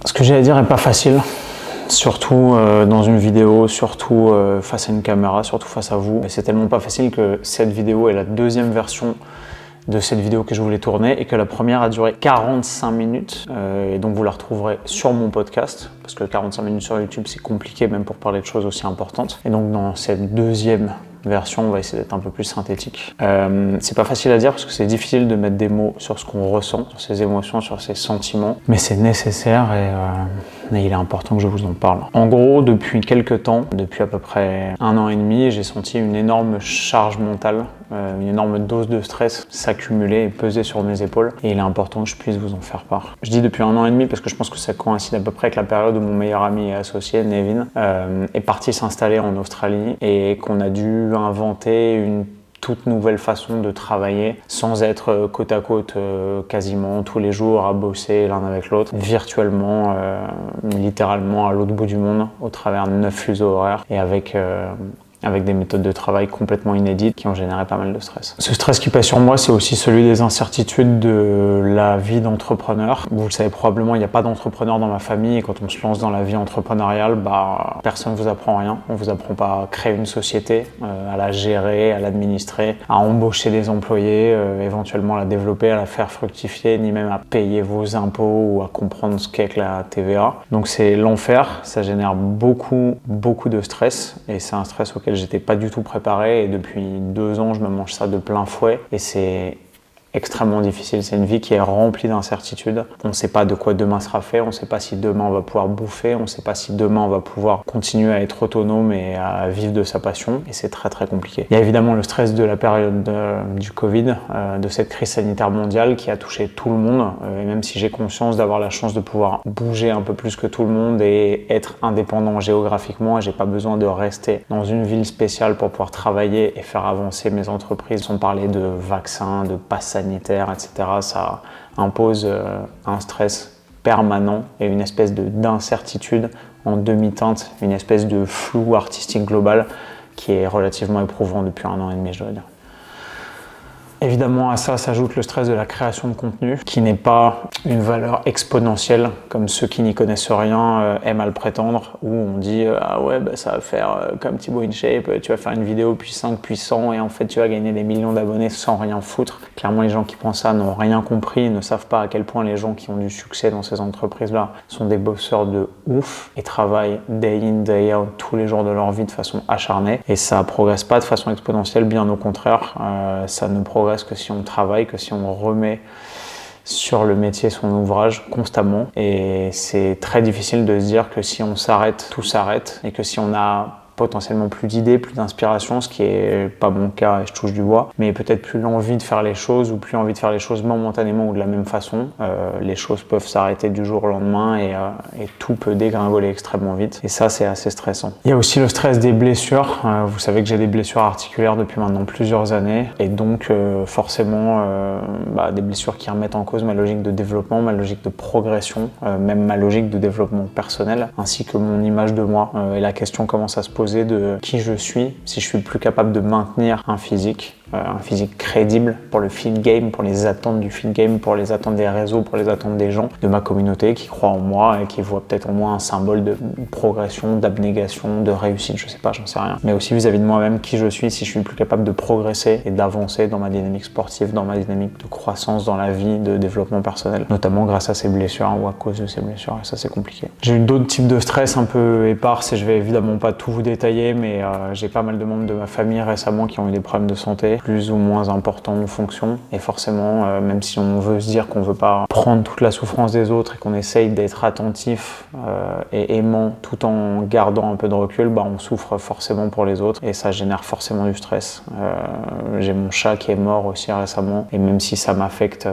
Ce que j'ai à dire n'est pas facile, surtout dans une vidéo, surtout face à une caméra, surtout face à vous. Et c'est tellement pas facile que cette vidéo est la deuxième version de cette vidéo que je voulais tourner et que la première a duré 45 minutes et donc vous la retrouverez sur mon podcast parce que 45 minutes sur YouTube c'est compliqué même pour parler de choses aussi importantes. Et donc dans cette deuxième version on va essayer d'être un peu plus synthétique. C'est pas facile à dire parce que c'est difficile de mettre des mots sur ce qu'on ressent, sur ses émotions, sur ses sentiments, mais c'est nécessaire et il est important que je vous en parle. En gros, depuis quelques temps, depuis à peu près 1 an et demi, j'ai senti une énorme charge mentale, une énorme dose de stress s'accumuler et peser sur mes épaules. Et il est important que je puisse vous en faire part. Je dis depuis 1 an et demi parce que je pense que ça coïncide à peu près avec la période où mon meilleur ami et associé, Nevin, est parti s'installer en Australie et qu'on a dû inventer une toute nouvelle façon de travailler sans être côte à côte quasiment tous les jours à bosser l'un avec l'autre, virtuellement, littéralement à l'autre bout du monde au travers de 9 fuseaux horaires et avec des méthodes de travail complètement inédites qui ont généré pas mal de stress. Ce stress qui pèse sur moi, c'est aussi celui des incertitudes de la vie d'entrepreneur. Vous le savez probablement, il n'y a pas d'entrepreneur dans ma famille et quand on se lance dans la vie entrepreneuriale, personne ne vous apprend rien. On ne vous apprend pas à créer une société, à la gérer, à l'administrer, à embaucher des employés, éventuellement à la développer, à la faire fructifier, ni même à payer vos impôts ou à comprendre ce qu'est que la TVA. Donc c'est l'enfer, ça génère beaucoup de stress et c'est un stress auquel j'étais pas du tout préparé et depuis 2 ans je me mange ça de plein fouet et c'est extrêmement difficile. C'est une vie qui est remplie d'incertitudes. On ne sait pas de quoi demain sera fait, on ne sait pas si demain on va pouvoir bouffer, on ne sait pas si demain on va pouvoir continuer à être autonome et à vivre de sa passion et c'est très compliqué. Il y a évidemment le stress de la période du Covid, de cette crise sanitaire mondiale qui a touché tout le monde et même si j'ai conscience d'avoir la chance de pouvoir bouger un peu plus que tout le monde et être indépendant géographiquement, j'ai pas besoin de rester dans une ville spéciale pour pouvoir travailler et faire avancer mes entreprises sans parler de vaccins, de pass sanitaire, etc. Ça impose un stress permanent et une espèce d'incertitude en demi-teinte, une espèce de flou artistique global qui est relativement éprouvant depuis 1 an et demi, je dois dire. Évidemment, à ça s'ajoute le stress de la création de contenu, qui n'est pas une valeur exponentielle, comme ceux qui n'y connaissent rien aiment à le prétendre, où on dit « Ah ouais, ça va faire comme Thibaut InShape, tu vas faire une vidéo puis 5, puis 100, et en fait tu vas gagner des millions d'abonnés sans rien foutre ». Clairement, les gens qui pensent ça n'ont rien compris, ne savent pas à quel point les gens qui ont du succès dans ces entreprises-là sont des bosseurs de ouf et travaillent day in, day out, tous les jours de leur vie de façon acharnée. Et ça progresse pas de façon exponentielle, bien au contraire, ça ne progresse que si on travaille, que si on remet sur le métier son ouvrage constamment. Et c'est très difficile de se dire que si on s'arrête, tout s'arrête et que si on a potentiellement plus d'idées, plus d'inspiration, ce qui est pas mon cas et je touche du bois, mais peut-être plus l'envie de faire les choses ou plus envie de faire les choses momentanément ou de la même façon. Les choses peuvent s'arrêter du jour au lendemain et tout peut dégringoler extrêmement vite et ça c'est assez stressant. Il y a aussi le stress des blessures. Vous savez que j'ai des blessures articulaires depuis maintenant plusieurs années et donc forcément des blessures qui remettent en cause ma logique de développement, ma logique de progression, même ma logique de développement personnel ainsi que mon image de moi et la question commence à se poser de qui je suis, si je suis plus capable de maintenir un physique crédible pour le feed game, pour les attentes du feed game, pour les attentes des réseaux, pour les attentes des gens, de ma communauté qui croient en moi et qui voient peut-être en moi un symbole de progression, d'abnégation, de réussite, je sais pas, j'en sais rien. Mais aussi vis-à-vis de moi-même, qui je suis, si je suis plus capable de progresser et d'avancer dans ma dynamique sportive, dans ma dynamique de croissance dans la vie, de développement personnel, notamment grâce à ces blessures ou à cause de ces blessures, et ça c'est compliqué. J'ai eu d'autres types de stress un peu épars et je vais évidemment pas tout vous détailler, mais j'ai pas mal de membres de ma famille récemment qui ont eu des problèmes de santé, plus ou moins importants en fonction. Et forcément, même si on veut se dire qu'on veut pas prendre toute la souffrance des autres et qu'on essaye d'être attentif et aimant tout en gardant un peu de recul, on souffre forcément pour les autres et ça génère forcément du stress. J'ai mon chat qui est mort aussi récemment et même si ça m'affecte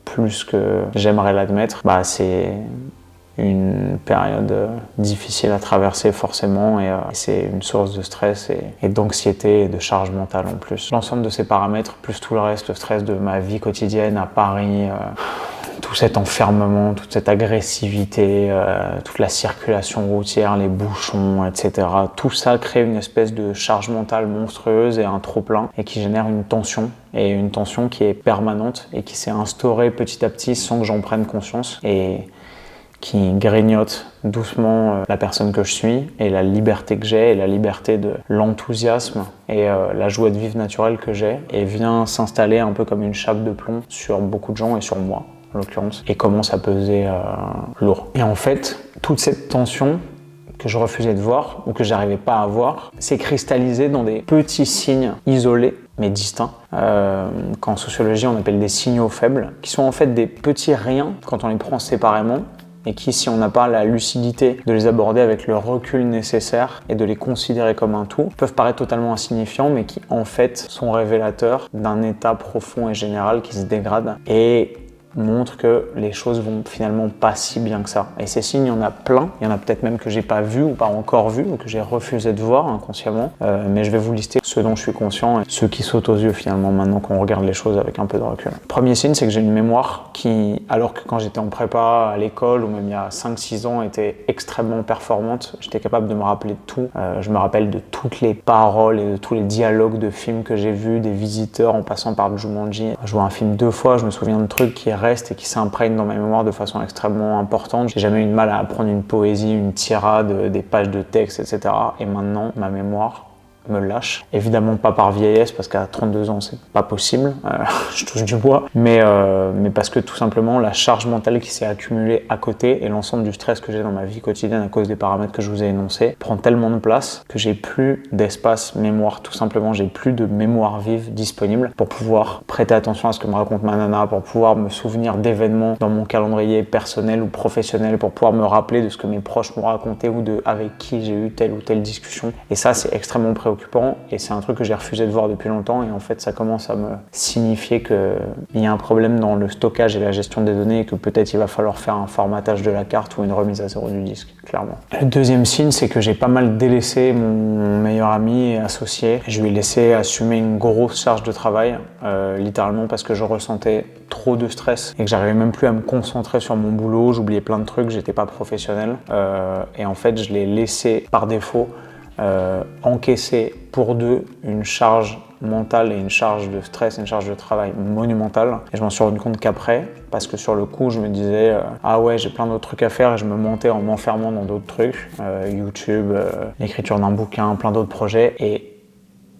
plus que j'aimerais l'admettre, c'est une période difficile à traverser forcément et c'est une source de stress et d'anxiété et de charge mentale en plus. L'ensemble de ces paramètres, plus tout le reste, le stress de ma vie quotidienne à Paris, tout cet enfermement, toute cette agressivité, toute la circulation routière, les bouchons, etc. Tout ça crée une espèce de charge mentale monstrueuse et un trop-plein et qui génère une tension qui est permanente et qui s'est instaurée petit à petit sans que j'en prenne conscience. Et qui grignote doucement la personne que je suis et la liberté que j'ai et la liberté de l'enthousiasme et la joie de vivre naturelle que j'ai, et vient s'installer un peu comme une chape de plomb sur beaucoup de gens et sur moi en l'occurrence, et commence à peser lourd. Et en fait, toute cette tension que je refusais de voir ou que j'arrivais pas à voir s'est cristallisée dans des petits signes isolés mais distincts, qu'en sociologie on appelle des signaux faibles, qui sont en fait des petits riens quand on les prend séparément, et qui, si on n'a pas la lucidité de les aborder avec le recul nécessaire et de les considérer comme un tout, peuvent paraître totalement insignifiants, mais qui en fait sont révélateurs d'un état profond et général qui se dégrade et montre que les choses vont finalement pas si bien que ça. Et ces signes, il y en a plein, il y en a peut-être même que j'ai pas vu ou pas encore vu ou que j'ai refusé de voir inconsciemment, mais je vais vous lister ceux dont je suis conscient et ceux qui sautent aux yeux finalement maintenant qu'on regarde les choses avec un peu de recul. Premier signe, c'est que j'ai une mémoire qui, alors que quand j'étais en prépa à l'école ou même il y a 5-6 ans, était extrêmement performante, j'étais capable de me rappeler de tout. Je me rappelle de toutes les paroles et de tous les dialogues de films que j'ai vus, des visiteurs en passant par le Jumanji. Je vois un film 2 fois, je me souviens de trucs qui reste et qui s'imprègne dans ma mémoire de façon extrêmement importante. J'ai jamais eu de mal à apprendre une poésie, une tirade, des pages de texte, etc. Et maintenant, ma mémoire me lâche. Évidemment pas par vieillesse, parce qu'à 32 ans, c'est pas possible. Je touche du bois. Mais parce que tout simplement, la charge mentale qui s'est accumulée à côté et l'ensemble du stress que j'ai dans ma vie quotidienne à cause des paramètres que je vous ai énoncés prend tellement de place que j'ai plus d'espace mémoire. Tout simplement, j'ai plus de mémoire vive disponible pour pouvoir prêter attention à ce que me raconte ma nana, pour pouvoir me souvenir d'événements dans mon calendrier personnel ou professionnel, pour pouvoir me rappeler de ce que mes proches m'ont raconté ou de avec qui j'ai eu telle ou telle discussion. Et ça, c'est extrêmement préoccupant. Et c'est un truc que j'ai refusé de voir depuis longtemps, et en fait ça commence à me signifier qu'il y a un problème dans le stockage et la gestion des données et que peut-être il va falloir faire un formatage de la carte ou une remise à zéro du disque, clairement. Le deuxième signe, c'est que j'ai pas mal délaissé mon meilleur ami et associé. Je lui ai laissé assumer une grosse charge de travail, littéralement parce que je ressentais trop de stress et que j'arrivais même plus à me concentrer sur mon boulot, j'oubliais plein de trucs, j'étais pas professionnel, et en fait je l'ai laissé par défaut encaisser pour deux une charge mentale et une charge de stress, une charge de travail monumentale. Et je m'en suis rendu compte qu'après, parce que sur le coup, je me disais ah ouais, j'ai plein d'autres trucs à faire, et je me mentais en m'enfermant dans d'autres trucs, YouTube, l'écriture d'un bouquin, plein d'autres projets. Et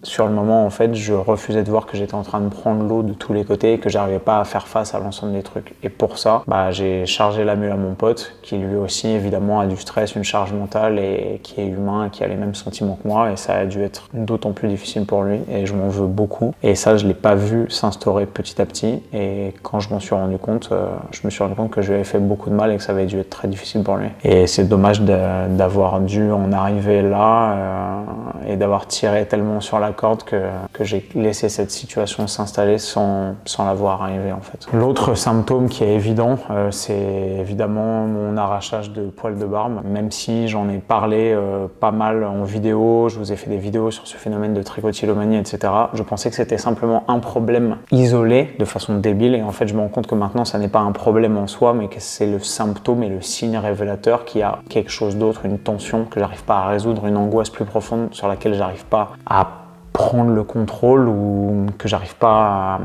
sur le moment, en fait, je refusais de voir que j'étais en train de prendre l'eau de tous les côtés et que j'arrivais pas à faire face à l'ensemble des trucs. Et pour ça, j'ai chargé la mule à mon pote, qui lui aussi, évidemment, a du stress, une charge mentale et qui est humain, et qui a les mêmes sentiments que moi. Et ça a dû être d'autant plus difficile pour lui. Et je m'en veux beaucoup. Et ça, je l'ai pas vu s'instaurer petit à petit. Et quand je m'en suis rendu compte, je me suis rendu compte que je lui avais fait beaucoup de mal et que ça avait dû être très difficile pour lui. Et c'est dommage d'avoir dû en arriver là et d'avoir tiré tellement sur la corde que j'ai laissé cette situation s'installer sans la voir arriver en fait. L'autre symptôme qui est évident, c'est évidemment mon arrachage de poils de barbe, même si j'en ai parlé pas mal en vidéo, je vous ai fait des vidéos sur ce phénomène de tricotylomanie, etc. Je pensais que c'était simplement un problème isolé de façon débile, et en fait je me rends compte que maintenant ça n'est pas un problème en soi, mais que c'est le symptôme et le signe révélateur qu'il y a quelque chose d'autre, une tension que j'arrive pas à résoudre, une angoisse plus profonde sur laquelle j'arrive pas à prendre le contrôle, ou que j'arrive pas à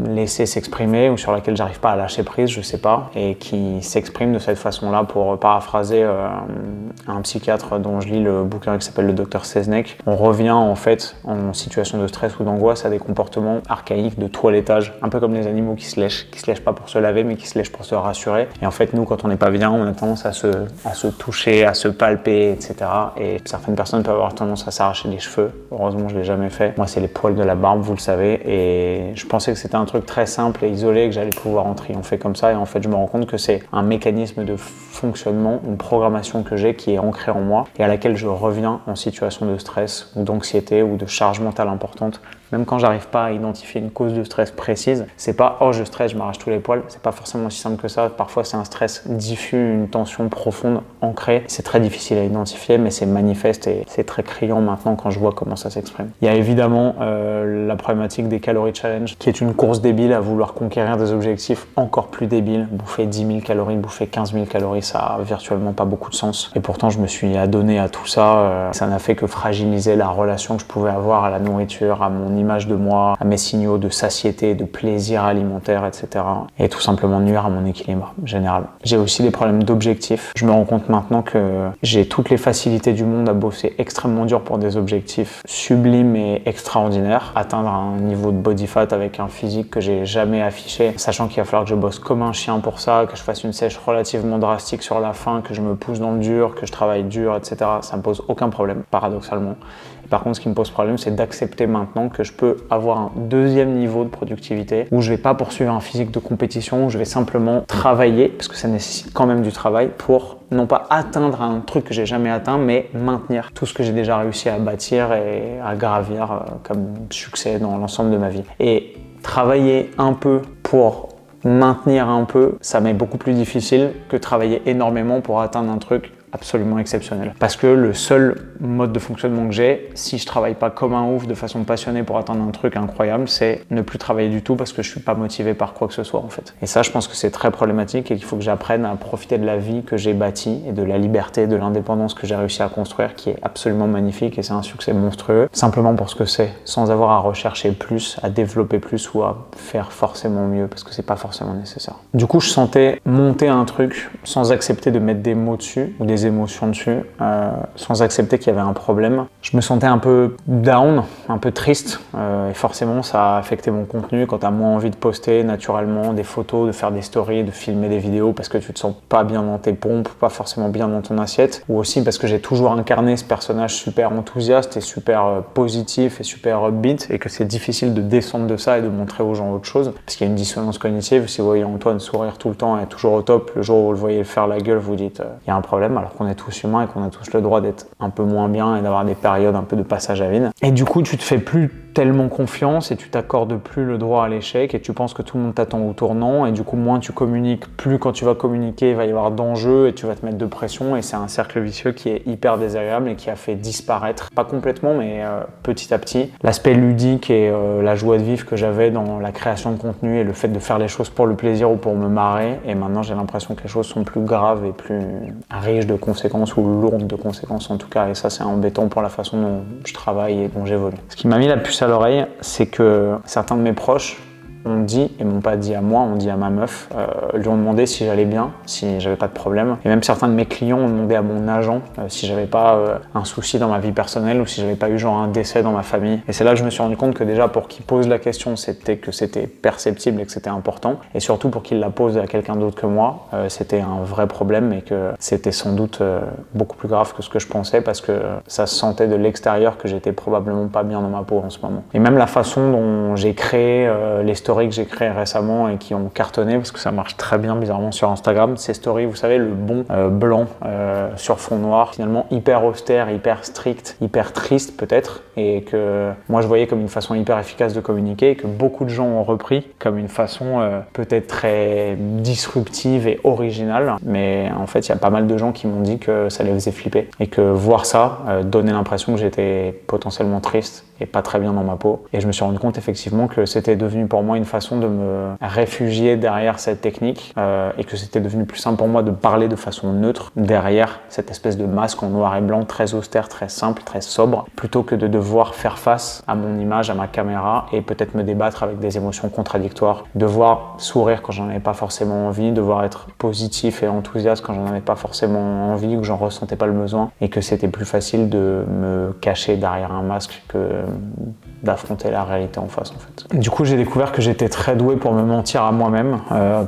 laisser s'exprimer, ou sur laquelle j'arrive pas à lâcher prise, je sais pas, et qui s'exprime de cette façon-là. Pour paraphraser un psychiatre dont je lis le bouquin qui s'appelle le Dr Seznec, on revient en fait en situation de stress ou d'angoisse à des comportements archaïques de toilettage, un peu comme les animaux qui se lèchent pas pour se laver mais qui se lèchent pour se rassurer. Et en fait nous, quand on n'est pas bien, on a tendance à se toucher, à se palper, etc. Et certaines personnes peuvent avoir tendance à s'arracher les cheveux. Heureusement je l'ai jamais fait. Moi c'est les poils de la barbe, vous le savez, et je pensais que c'était un truc très simple et isolé, que j'allais pouvoir en triompher comme ça, et en fait je me rends compte que c'est un mécanisme de fonctionnement, une programmation que j'ai qui est ancrée en moi et à laquelle je reviens en situation de stress ou d'anxiété ou de charge mentale importante. Même quand j'arrive pas à identifier une cause de stress précise, c'est pas oh je stresse, je m'arrache tous les poils, c'est pas forcément aussi simple que ça. Parfois c'est un stress diffus, une tension profonde, ancrée. C'est très difficile à identifier, mais c'est manifeste et c'est très criant maintenant quand je vois comment ça s'exprime. Il y a évidemment la problématique des calories challenge, qui est une course débile à vouloir conquérir des objectifs encore plus débiles. Bouffer 10 000 calories, bouffer 15 000 calories, ça a virtuellement pas beaucoup de sens. Et pourtant, je me suis adonné à tout ça. Ça n'a fait que fragiliser la relation que je pouvais avoir à la nourriture, à mon image de moi, à mes signaux de satiété, de plaisir alimentaire, etc. Et tout simplement nuire à mon équilibre général. J'ai aussi des problèmes d'objectifs. Je me rends compte maintenant que j'ai toutes les facilités du monde à bosser extrêmement dur pour des objectifs sublimes et extraordinaires. Atteindre un niveau de body fat avec un physique que j'ai jamais affiché, sachant qu'il va falloir que je bosse comme un chien pour ça, que je fasse une sèche relativement drastique sur la fin, que je me pousse dans le dur, que je travaille dur, etc. Ça me pose aucun problème, paradoxalement. Et par contre, ce qui me pose problème, c'est d'accepter maintenant que je peux avoir un deuxième niveau de productivité où je vais pas poursuivre un physique de compétition, où je vais simplement travailler, parce que ça nécessite quand même du travail, pour non pas atteindre un truc que j'ai jamais atteint, mais maintenir tout ce que j'ai déjà réussi à bâtir et à gravir comme succès dans l'ensemble de ma vie. Et travailler un peu pour maintenir un peu, ça m'est beaucoup plus difficile que travailler énormément pour atteindre un truc absolument exceptionnel. Parce que le seul mode de fonctionnement que j'ai, si je travaille pas comme un ouf de façon passionnée pour atteindre un truc incroyable, c'est ne plus travailler du tout parce que je suis pas motivé par quoi que ce soit en fait. Et ça, je pense que c'est très problématique et qu'il faut que j'apprenne à profiter de la vie que j'ai bâtie et de la liberté, de l'indépendance que j'ai réussi à construire, qui est absolument magnifique et c'est un succès monstrueux, simplement pour ce que c'est, sans avoir à rechercher plus, à développer plus ou à faire forcément mieux parce que c'est pas forcément nécessaire. Du coup, je sentais monter un truc sans accepter de mettre des mots dessus ou des émotions dessus, sans accepter qu'il y avait un problème. Je me sentais un peu down, un peu triste, et forcément ça a affecté mon contenu quand tu as moins envie de poster naturellement des photos, de faire des stories, de filmer des vidéos parce que tu te sens pas bien dans tes pompes, pas forcément bien dans ton assiette, ou aussi parce que j'ai toujours incarné ce personnage super enthousiaste et super positif et super upbeat et que c'est difficile de descendre de ça et de montrer aux gens autre chose parce qu'il y a une dissonance cognitive. Si vous voyez Antoine sourire tout le temps et toujours au top, le jour où vous le voyez faire la gueule, vous dites il y a un problème, alors qu'on est tous humains et qu'on a tous le droit d'être un peu moins bien et d'avoir des périodes un peu de passage à vide. Et du coup, tu te fais plus tellement confiance et tu t'accordes plus le droit à l'échec et tu penses que tout le monde t'attend au tournant et du coup moins tu communiques, plus quand tu vas communiquer il va y avoir d'enjeux et tu vas te mettre de pression et c'est un cercle vicieux qui est hyper désagréable et qui a fait disparaître, pas complètement mais petit à petit, l'aspect ludique et la joie de vivre que j'avais dans la création de contenu et le fait de faire les choses pour le plaisir ou pour me marrer. Et maintenant j'ai l'impression que les choses sont plus graves et plus riches de conséquences ou lourdes de conséquences en tout cas, et ça c'est embêtant pour la façon dont je travaille et dont j'évolue. Ce qui m'a mis la puce à l'oreille, c'est que certains de mes proches ont dit, et m'ont pas dit à moi, ont dit à ma meuf, lui ont demandé si j'allais bien, si j'avais pas de problème. Et même certains de mes clients ont demandé à mon agent si j'avais pas un souci dans ma vie personnelle ou si j'avais pas eu genre un décès dans ma famille. Et c'est là que je me suis rendu compte que déjà pour qu'ils posent la question, c'était que c'était perceptible et que c'était important. Et surtout pour qu'ils la posent à quelqu'un d'autre que moi, c'était un vrai problème et que c'était sans doute beaucoup plus grave que ce que je pensais parce que ça se sentait de l'extérieur que j'étais probablement pas bien dans ma peau en ce moment. Et même la façon dont j'ai créé les stories que j'ai créé récemment et qui ont cartonné parce que ça marche très bien bizarrement sur Instagram, ces stories, vous savez, le bon blanc sur fond noir, finalement hyper austère, hyper strict, hyper triste peut-être, et que moi je voyais comme une façon hyper efficace de communiquer et que beaucoup de gens ont repris comme une façon peut-être très disruptive et originale, mais en fait il y a pas mal de gens qui m'ont dit que ça les faisait flipper et que voir ça donnait l'impression que j'étais potentiellement triste et pas très bien dans ma peau. Et je me suis rendu compte effectivement que c'était devenu pour moi une façon de me réfugier derrière cette technique et que c'était devenu plus simple pour moi de parler de façon neutre derrière cette espèce de masque en noir et blanc très austère, très simple, très sobre, plutôt que de devoir faire face à mon image, à ma caméra et peut-être me débattre avec des émotions contradictoires, devoir sourire quand j'en avais pas forcément envie, devoir être positif et enthousiaste quand j'en avais pas forcément envie ou que j'en ressentais pas le besoin et que c'était plus facile de me cacher derrière un masque que d'affronter la réalité en face en fait. Du coup j'ai découvert que j'étais très doué pour me mentir à moi-même,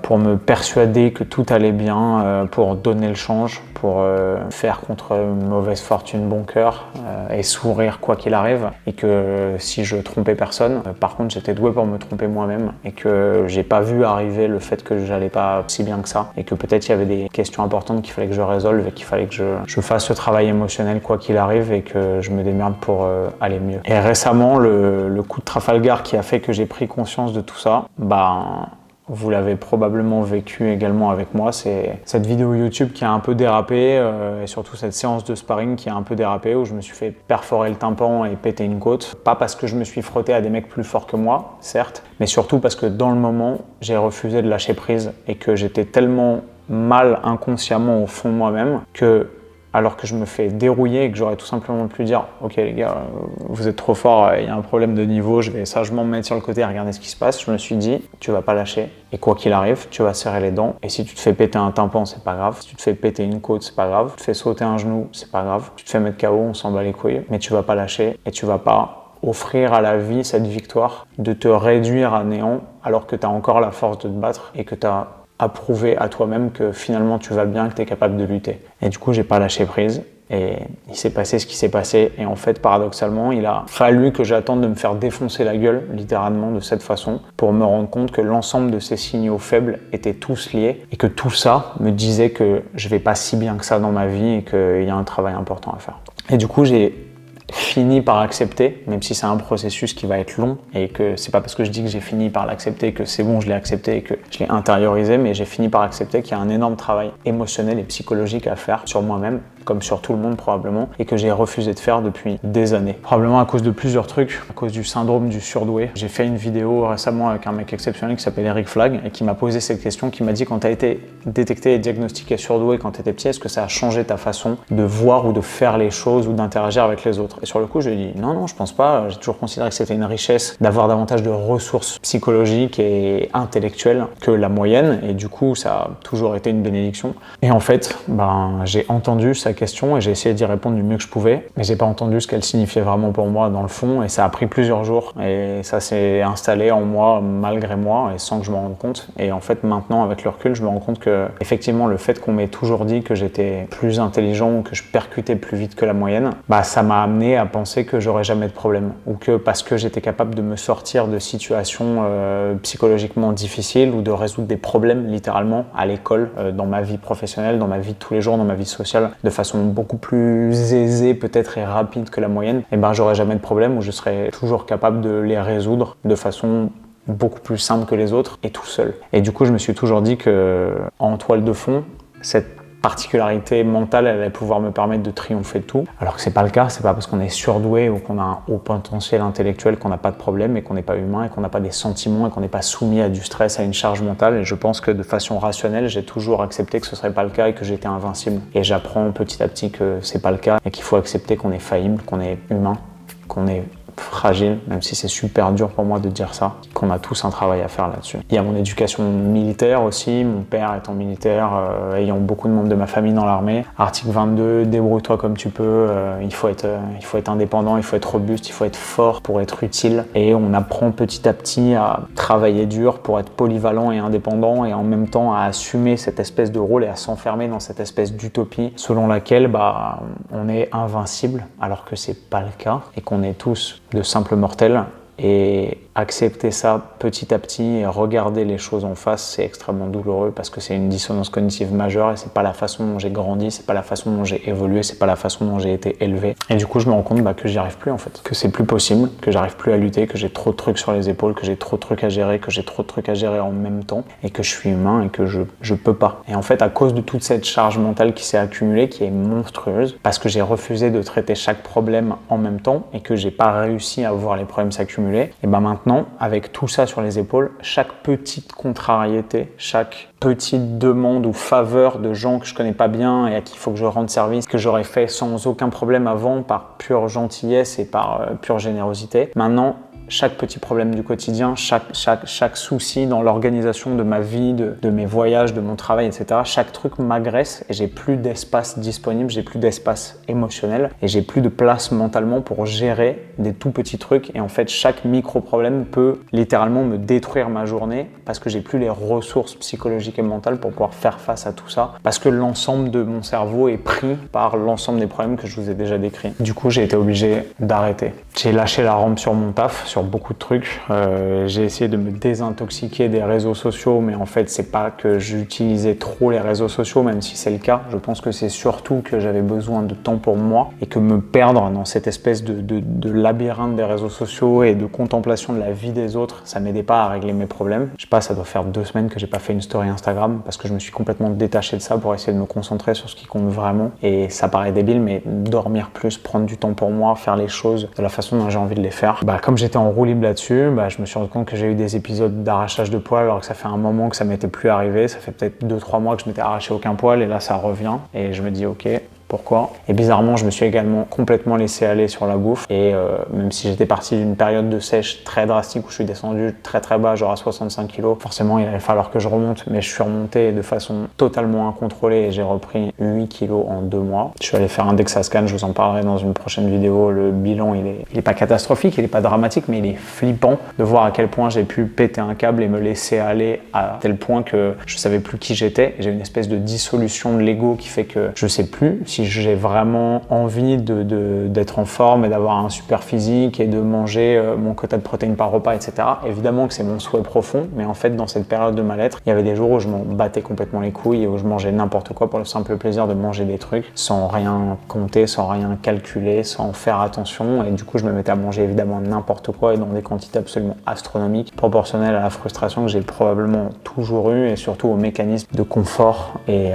pour me persuader que tout allait bien, pour donner le change, pour faire contre une mauvaise fortune bon cœur et sourire quoi qu'il arrive, et que si je trompais personne, par contre j'étais doué pour me tromper moi-même et que j'ai pas vu arriver le fait que j'allais pas si bien que ça et que peut-être il y avait des questions importantes qu'il fallait que je résolve et qu'il fallait que je fasse ce travail émotionnel quoi qu'il arrive et que je me démerde pour aller mieux. Et récemment le coup de Trafalgar qui a fait que j'ai pris conscience de tout ça, vous l'avez probablement vécu également avec moi, c'est cette vidéo YouTube qui a un peu dérapé et surtout cette séance de sparring qui a un peu dérapé où je me suis fait perforer le tympan et péter une côte. Pas parce que je me suis frotté à des mecs plus forts que moi, certes, mais surtout parce que dans le moment, j'ai refusé de lâcher prise et que j'étais tellement mal inconsciemment au fond de moi-même que alors que je me fais dérouiller et que j'aurais tout simplement pu dire « Ok les gars, vous êtes trop forts, il y a un problème de niveau, je vais sagement me mettre sur le côté et regarder ce qui se passe », je me suis dit « Tu vas pas lâcher et quoi qu'il arrive, tu vas serrer les dents et si tu te fais péter un tympan, c'est pas grave, si tu te fais péter une côte, c'est pas grave, tu te fais sauter un genou, c'est pas grave, tu te fais mettre KO, on s'en bat les couilles, mais tu vas pas lâcher et tu vas pas offrir à la vie cette victoire de te réduire à néant alors que tu as encore la force de te battre et que tu as à prouver à toi-même que finalement tu vas bien, que tu es capable de lutter. » Et du coup, j'ai pas lâché prise et il s'est passé ce qui s'est passé. Et en fait, paradoxalement, il a fallu que j'attende de me faire défoncer la gueule, littéralement de cette façon, pour me rendre compte que l'ensemble de ces signaux faibles étaient tous liés et que tout ça me disait que je vais pas si bien que ça dans ma vie et qu'il y a un travail important à faire. Et du coup, j'ai fini par accepter, même si c'est un processus qui va être long et que c'est pas parce que je dis que j'ai fini par l'accepter que c'est bon, je l'ai accepté et que je l'ai intériorisé, mais j'ai fini par accepter qu'il y a un énorme travail émotionnel et psychologique à faire sur moi-même, comme sur tout le monde probablement, et que j'ai refusé de faire depuis des années. Probablement à cause de plusieurs trucs, à cause du syndrome du surdoué. J'ai fait une vidéo récemment avec un mec exceptionnel qui s'appelle Eric Flag et qui m'a posé cette question, qui m'a dit quand tu as été détecté et diagnostiqué surdoué quand tu étais petit, est-ce que ça a changé ta façon de voir ou de faire les choses ou d'interagir avec les autres? Et sur le coup, je lui ai dit non, je pense pas. J'ai toujours considéré que c'était une richesse d'avoir davantage de ressources psychologiques et intellectuelles que la moyenne et du coup, ça a toujours été une bénédiction. Et en fait, j'ai entendu sa question et j'ai essayé d'y répondre du mieux que je pouvais, mais j'ai pas entendu ce qu'elle signifiait vraiment pour moi dans le fond et ça a pris plusieurs jours et ça s'est installé en moi malgré moi et sans que je m'en rende compte. Et en fait maintenant avec le recul, je me rends compte que effectivement le fait qu'on m'ait toujours dit que j'étais plus intelligent ou que je percutais plus vite que la moyenne, ça m'a amené à penser que j'aurais jamais de problème ou que parce que j'étais capable de me sortir de situations psychologiquement difficiles ou de résoudre des problèmes littéralement à l'école, dans ma vie professionnelle, dans ma vie de tous les jours, dans ma vie sociale de façon beaucoup plus aisée peut-être et rapide que la moyenne, et j'aurais jamais de problème ou je serais toujours capable de les résoudre de façon beaucoup plus simple que les autres et tout seul. Et du coup, je me suis toujours dit que en toile de fond, cette particularité mentale, elle allait pouvoir me permettre de triompher de tout. Alors que c'est pas le cas, c'est pas parce qu'on est surdoué ou qu'on a un haut potentiel intellectuel qu'on n'a pas de problème et qu'on n'est pas humain et qu'on n'a pas des sentiments et qu'on n'est pas soumis à du stress, à une charge mentale. Et je pense que de façon rationnelle, j'ai toujours accepté que ce serait pas le cas et que j'étais invincible. Et j'apprends petit à petit que c'est pas le cas et qu'il faut accepter qu'on est faillible, qu'on est humain, qu'on est fragile, même si c'est super dur pour moi de dire ça, qu'on a tous un travail à faire là-dessus. Il y a mon éducation militaire aussi, mon père étant militaire, ayant beaucoup de membres de ma famille dans l'armée. Article 22, débrouille-toi comme tu peux, il faut être indépendant, il faut être robuste, il faut être fort pour être utile. Et on apprend petit à petit à travailler dur pour être polyvalent et indépendant et en même temps à assumer cette espèce de rôle et à s'enfermer dans cette espèce d'utopie selon laquelle on est invincible alors que c'est pas le cas et qu'on est tous de simples mortels. Et accepter ça petit à petit et regarder les choses en face, c'est extrêmement douloureux parce que c'est une dissonance cognitive majeure et c'est pas la façon dont j'ai grandi, c'est pas la façon dont j'ai évolué, c'est pas la façon dont j'ai été élevé. Et du coup, je me rends compte que j'y arrive plus en fait, que c'est plus possible, que j'arrive plus à lutter, que j'ai trop de trucs sur les épaules, que j'ai trop de trucs à gérer, que j'ai trop de trucs à gérer en même temps et que je suis humain et que je peux pas. Et en fait, à cause de toute cette charge mentale qui s'est accumulée, qui est monstrueuse, parce que j'ai refusé de traiter chaque problème en même temps et que j'ai pas réussi à voir les problèmes s'accumuler, et maintenant, avec tout ça sur les épaules, chaque petite contrariété, chaque petite demande ou faveur de gens que je connais pas bien et à qui il faut que je rende service, que j'aurais fait sans aucun problème avant par pure gentillesse et par pure générosité, maintenant, chaque petit problème du quotidien, chaque souci dans l'organisation de ma vie, de mes voyages, de mon travail, etc. Chaque truc m'agresse et j'ai plus d'espace disponible, j'ai plus d'espace émotionnel et j'ai plus de place mentalement pour gérer des tout petits trucs. Et en fait, chaque micro-problème peut littéralement me détruire ma journée parce que j'ai plus les ressources psychologiques et mentales pour pouvoir faire face à tout ça. Parce que l'ensemble de mon cerveau est pris par l'ensemble des problèmes que je vous ai déjà décrits. Du coup, j'ai été obligé d'arrêter. J'ai lâché la rampe sur mon taf, sur beaucoup de trucs. J'ai essayé de me désintoxiquer des réseaux sociaux, mais en fait, c'est pas que j'utilisais trop les réseaux sociaux, même si c'est le cas. Je pense que c'est surtout que j'avais besoin de temps pour moi et que me perdre dans cette espèce de labyrinthe des réseaux sociaux et de contemplation de la vie des autres, ça m'aidait pas à régler mes problèmes. Je sais pas, ça doit faire 2 semaines que j'ai pas fait une story Instagram parce que je me suis complètement détaché de ça pour essayer de me concentrer sur ce qui compte vraiment. Et ça paraît débile, mais dormir plus, prendre du temps pour moi, faire les choses de la façon dont j'ai envie de les faire. Comme j'étais en en roue libre là-dessus, je me suis rendu compte que j'ai eu des épisodes d'arrachage de poils alors que ça fait un moment que ça m'était plus arrivé. Ça fait peut-être 2-3 mois que je m'étais arraché aucun poil et là ça revient et je me dis ok. Pourquoi? Et bizarrement, je me suis également complètement laissé aller sur la bouffe. Et même si j'étais parti d'une période de sèche très drastique où je suis descendu très très bas, genre à 65 kg, forcément il allait falloir que je remonte. Mais je suis remonté de façon totalement incontrôlée et j'ai repris 8 kg en 2 mois. Je suis allé faire un DEXA-scan, je vous en parlerai dans une prochaine vidéo. Le bilan, il est pas catastrophique, il est pas dramatique, mais il est flippant de voir à quel point j'ai pu péter un câble et me laisser aller à tel point que je savais plus qui j'étais. J'ai une espèce de dissolution de l'ego qui fait que je sais plus si j'ai vraiment envie d'être en forme et d'avoir un super physique et de manger mon quota de protéines par repas, etc. Évidemment que c'est mon souhait profond, mais en fait, dans cette période de mal-être, il y avait des jours où je m'en battais complètement les couilles et où je mangeais n'importe quoi pour le simple plaisir de manger des trucs sans rien compter, sans rien calculer, sans faire attention. Et du coup, je me mettais à manger évidemment n'importe quoi et dans des quantités absolument astronomiques, proportionnelles à la frustration que j'ai probablement toujours eue et surtout au mécanisme de confort et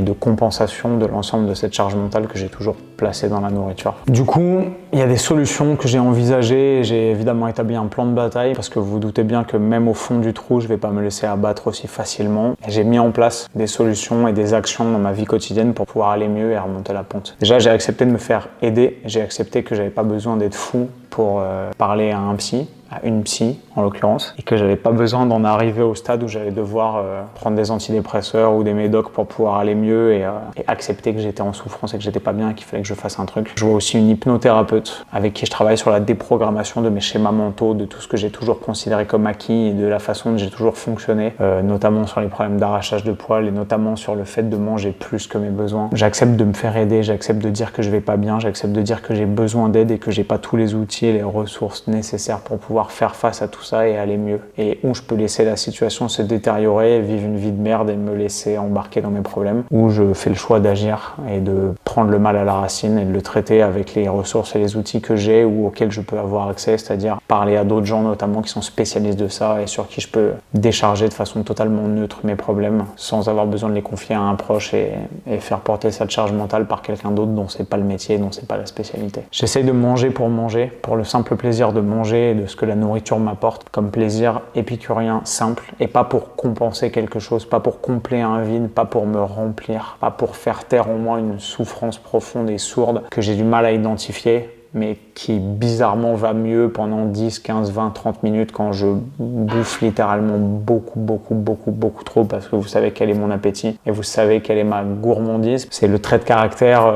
de compensation de l'ensemble de cette charge mentale que j'ai toujours placée dans la nourriture. Du coup, il y a des solutions que j'ai envisagées. J'ai évidemment établi un plan de bataille parce que vous vous doutez bien que même au fond du trou, je vais pas me laisser abattre aussi facilement. Et j'ai mis en place des solutions et des actions dans ma vie quotidienne pour pouvoir aller mieux et remonter la pente. Déjà, j'ai accepté de me faire aider. J'ai accepté que j'avais pas besoin d'être fou pour parler à un psy, à une psy en l'occurrence, et que j'avais pas besoin d'en arriver au stade où j'allais devoir prendre des antidépresseurs ou des médocs pour pouvoir aller mieux et accepter que j'étais en souffrance et que j'étais pas bien et qu'il fallait que je fasse un truc. Je vois aussi une hypnothérapeute avec qui je travaille sur la déprogrammation de mes schémas mentaux, de tout ce que j'ai toujours considéré comme acquis et de la façon dont j'ai toujours fonctionné, notamment sur les problèmes d'arrachage de poils et notamment sur le fait de manger plus que mes besoins. J'accepte de me faire aider, j'accepte de dire que je vais pas bien, j'accepte de dire que j'ai besoin d'aide et que j'ai pas tous les outils et les ressources nécessaires pour pouvoir faire face à tout ça et aller mieux. Et où je peux laisser la situation se détériorer, vivre une vie de merde et me laisser embarquer dans mes problèmes, où je fais le choix d'agir et de prendre le mal à la racine et de le traiter avec les ressources et les outils que j'ai ou auxquels je peux avoir accès, c'est-à-dire parler à d'autres gens notamment qui sont spécialistes de ça et sur qui je peux décharger de façon totalement neutre mes problèmes sans avoir besoin de les confier à un proche et faire porter cette charge mentale par quelqu'un d'autre dont c'est pas le métier, dont c'est pas la spécialité. J'essaye de manger, pour le simple plaisir de manger et de ce que la nourriture m'apporte comme plaisir épicurien simple et pas pour compenser quelque chose, pas pour combler un vide, pas pour me remplir, pas pour faire taire en moi une souffrance profonde et sourde que j'ai du mal à identifier, mais qui bizarrement va mieux pendant 10, 15, 20, 30 minutes quand je bouffe littéralement beaucoup trop parce que vous savez quel est mon appétit et vous savez quelle est ma gourmandise. C'est le trait de caractère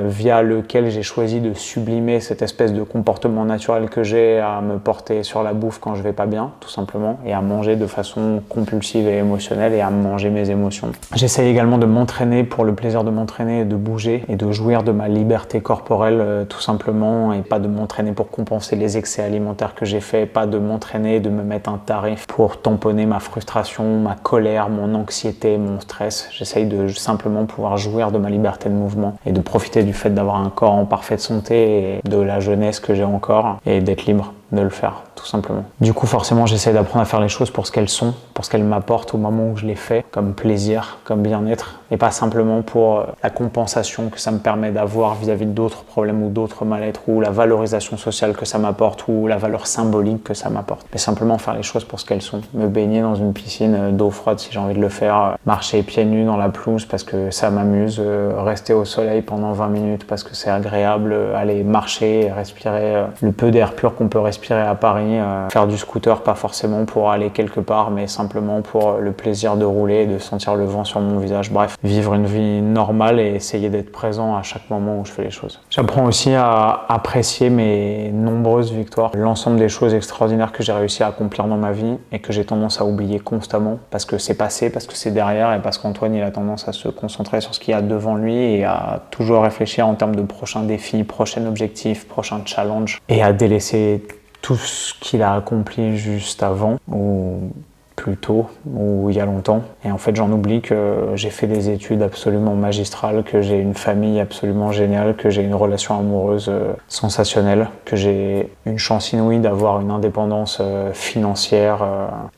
via lequel j'ai choisi de sublimer cette espèce de comportement naturel que j'ai à me porter sur la bouffe quand je vais pas bien, tout simplement, et à manger de façon compulsive et émotionnelle et à manger mes émotions. J'essaye également de m'entraîner pour le plaisir de m'entraîner, de bouger et de jouir de ma liberté corporelle tout simplement et pas de m'entraîner pour compenser les excès alimentaires que j'ai fait, pas de m'entraîner, de me mettre un tarif pour tamponner ma frustration, ma colère, mon anxiété, mon stress. J'essaye de simplement pouvoir jouir de ma liberté de mouvement et de profiter du fait d'avoir un corps en parfaite santé et de la jeunesse que j'ai encore et d'être libre de le faire, tout simplement. Du coup, forcément, j'essaie d'apprendre à faire les choses pour ce qu'elles sont, pour ce qu'elles m'apportent au moment où je les fais, comme plaisir, comme bien-être, et pas simplement pour la compensation que ça me permet d'avoir vis-à-vis d'autres problèmes ou d'autres mal-être, ou la valorisation sociale que ça m'apporte, ou la valeur symbolique que ça m'apporte. Mais simplement faire les choses pour ce qu'elles sont. Me baigner dans une piscine d'eau froide si j'ai envie de le faire, marcher pieds nus dans la pelouse parce que ça m'amuse, rester au soleil pendant 20 minutes parce que c'est agréable, aller marcher, respirer le peu d'air pur qu'on peut respirer à Paris, faire du scooter, pas forcément pour aller quelque part, mais simplement pour le plaisir de rouler et de sentir le vent sur mon visage. Bref, vivre une vie normale et essayer d'être présent à chaque moment où je fais les choses. J'apprends aussi à apprécier mes nombreuses victoires, l'ensemble des choses extraordinaires que j'ai réussi à accomplir dans ma vie et que j'ai tendance à oublier constamment parce que c'est passé, parce que c'est derrière et parce qu'Antoine il a tendance à se concentrer sur ce qu'il y a devant lui et à toujours réfléchir en termes de prochains défis, prochains objectifs, prochains challenges et à délaisser tout ce qu'il a accompli juste avant ou plus tôt ou il y a longtemps. Et en fait, j'en oublie que j'ai fait des études absolument magistrales, que j'ai une famille absolument géniale, que j'ai une relation amoureuse sensationnelle, que j'ai une chance inouïe d'avoir une indépendance financière,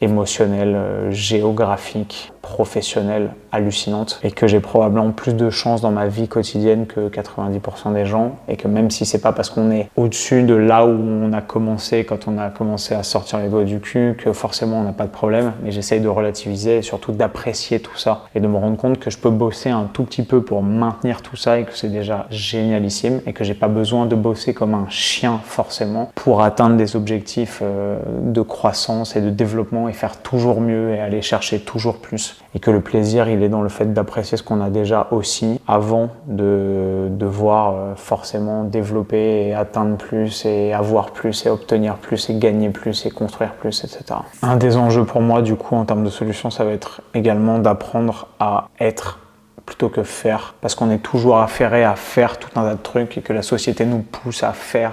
émotionnelle, géographique professionnelle hallucinante et que j'ai probablement plus de chance dans ma vie quotidienne que 90% des gens, et que même si c'est pas parce qu'on est au-dessus de là où on a commencé quand on a commencé à sortir les doigts du cul que forcément on n'a pas de problème, mais j'essaye de relativiser et surtout d'apprécier tout ça et de me rendre compte que je peux bosser un tout petit peu pour maintenir tout ça et que c'est déjà génialissime et que j'ai pas besoin de bosser comme un chien forcément pour atteindre des objectifs de croissance et de développement et faire toujours mieux et aller chercher toujours plus, et que le plaisir il est dans le fait d'apprécier ce qu'on a déjà aussi avant de devoir forcément développer et atteindre plus et avoir plus et obtenir plus et gagner plus et construire plus, etc. Un des enjeux pour moi du coup en termes de solutions, ça va être également d'apprendre à être plutôt que faire, parce qu'on est toujours affairé à faire tout un tas de trucs et que la société nous pousse à faire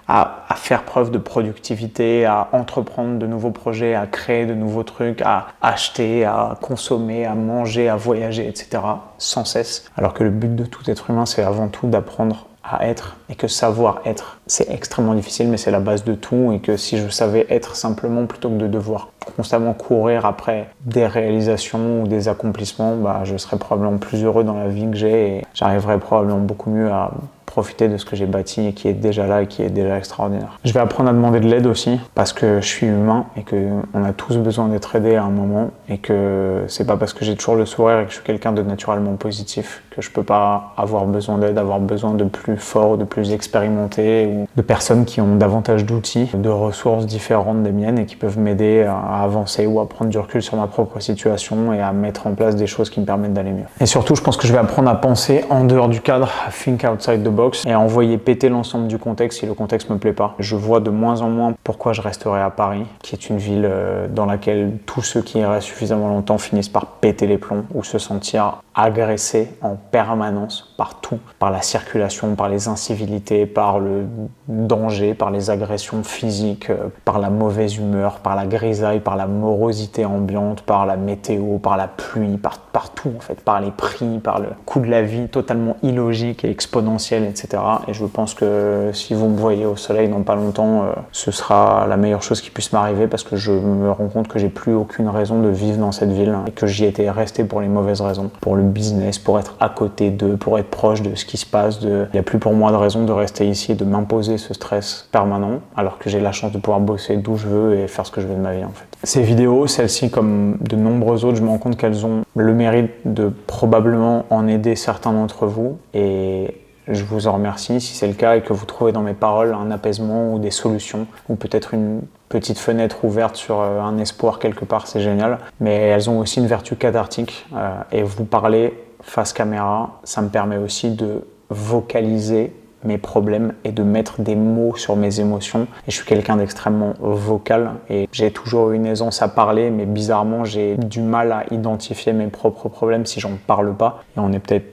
preuve de productivité, à entreprendre de nouveaux projets, à créer de nouveaux trucs, à acheter, à consommer, à manger, à voyager, etc. sans cesse. Alors que le but de tout être humain, c'est avant tout d'apprendre à être, et que savoir être, c'est extrêmement difficile, mais c'est la base de tout, et que si je savais être simplement plutôt que de devoir constamment courir après des réalisations ou des accomplissements, bah, je serais probablement plus heureux dans la vie que j'ai et j'arriverais probablement beaucoup mieux à profiter de ce que j'ai bâti et qui est déjà là et qui est déjà extraordinaire. Je vais apprendre à demander de l'aide aussi, parce que je suis humain et qu'on a tous besoin d'être aidé à un moment, et que c'est pas parce que j'ai toujours le sourire et que je suis quelqu'un de naturellement positif que je peux pas avoir besoin d'aide, avoir besoin de plus fort, de plus expérimenté, ou de personnes qui ont davantage d'outils, de ressources différentes des miennes et qui peuvent m'aider à avancer ou à prendre du recul sur ma propre situation et à mettre en place des choses qui me permettent d'aller mieux. Et surtout, je pense que je vais apprendre à penser en dehors du cadre, à think outside the box, et à envoyer péter l'ensemble du contexte si le contexte me plaît pas. Je vois de moins en moins pourquoi je resterai à Paris, qui est une ville dans laquelle tous ceux qui y restent suffisamment longtemps finissent par péter les plombs ou se sentir agressés en permanence par tout, par la circulation, par les incivilités, par le danger, par les agressions physiques, par la mauvaise humeur, par la grisaille, par la morosité ambiante, par la météo, par la pluie, par tout en fait, par les prix, par le coût de la vie totalement illogique et exponentiel, etc. Et je pense que si vous me voyez au soleil dans pas longtemps, ce sera la meilleure chose qui puisse m'arriver, parce que je me rends compte que j'ai plus aucune raison de vivre dans cette ville et que j'y étais resté pour les mauvaises raisons, pour le business, pour être à côté d'eux, pour être proche de ce qui se passe. Il n'y a plus pour moi de raison de rester ici et de m'imposer ce stress permanent, alors que j'ai la chance de pouvoir bosser d'où je veux et faire ce que je veux de ma vie en fait. Ces vidéos, celles-ci comme de nombreuses autres, je me rends compte qu'elles ont le mérite de probablement en aider certains d'entre vous, et je vous en remercie si c'est le cas et que vous trouvez dans mes paroles un apaisement ou des solutions, ou peut-être une petite fenêtre ouverte sur un espoir quelque part, c'est génial. Mais elles ont aussi une vertu cathartique, et vous parler face caméra, ça me permet aussi de vocaliser mes problèmes et de mettre des mots sur mes émotions. Et je suis quelqu'un d'extrêmement vocal et j'ai toujours eu une aisance à parler, mais bizarrement j'ai du mal à identifier mes propres problèmes si j'en parle pas. Et on est peut-être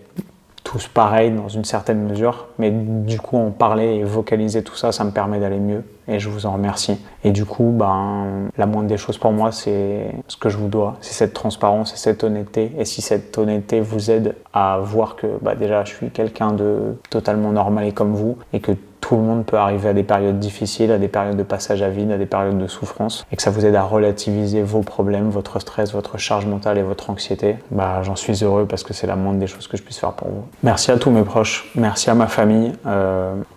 tous pareils dans une certaine mesure, mais du coup en parler et vocaliser tout ça, ça me permet d'aller mieux, et je vous en remercie. Et du coup, la moindre des choses pour moi, c'est ce que je vous dois, c'est cette transparence et cette honnêteté. Et si cette honnêteté vous aide à voir que déjà je suis quelqu'un de totalement normal et comme vous, et que tout le monde peut arriver à des périodes difficiles, à des périodes de passage à vide, à des périodes de souffrance, et que ça vous aide à relativiser vos problèmes, votre stress, votre charge mentale et votre anxiété, j'en suis heureux, parce que c'est la moindre des choses que je puisse faire pour vous. Merci à tous mes proches, merci à ma famille,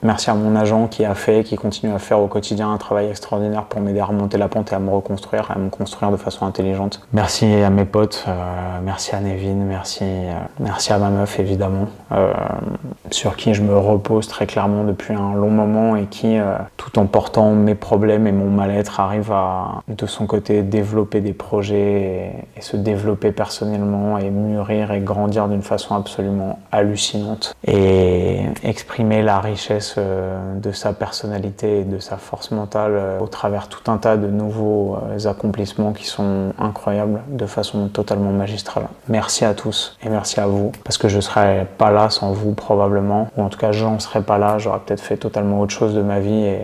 merci à mon agent qui continue à faire au quotidien un travail extraordinaire pour m'aider à remonter la pente et à me reconstruire, à me construire de façon intelligente. Merci à mes potes, merci à Nevin, merci à ma meuf évidemment, sur qui je me repose très clairement depuis un long moment, et qui, tout en portant mes problèmes et mon mal-être, arrive à, de son côté, développer des projets et se développer personnellement et mûrir et grandir d'une façon absolument hallucinante, et exprimer la richesse de sa personnalité et de sa force mentale au travers tout un tas de nouveaux accomplissements qui sont incroyables de façon totalement magistrale. Merci à tous et merci à vous, parce que je serais pas là sans vous probablement, ou en tout cas j'en serais pas là, j'aurais peut-être fait totalement autre chose de ma vie, et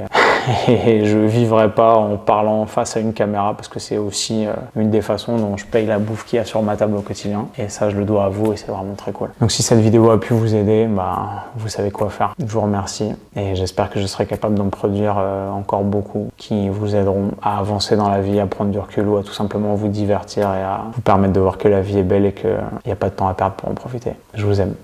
et je vivrai pas en parlant face à une caméra parce que c'est aussi une des façons dont je paye la bouffe qu'il y a sur ma table au quotidien et ça je le dois à vous et c'est vraiment très cool. Donc si cette vidéo a pu vous aider, bah, vous savez quoi faire. Je vous remercie et j'espère que je serai capable d'en produire encore beaucoup qui vous aideront à avancer dans la vie, à prendre du recul ou à tout simplement vous divertir et à vous permettre de voir que la vie est belle et qu'il n'y a pas de temps à perdre pour en profiter. Je vous aime.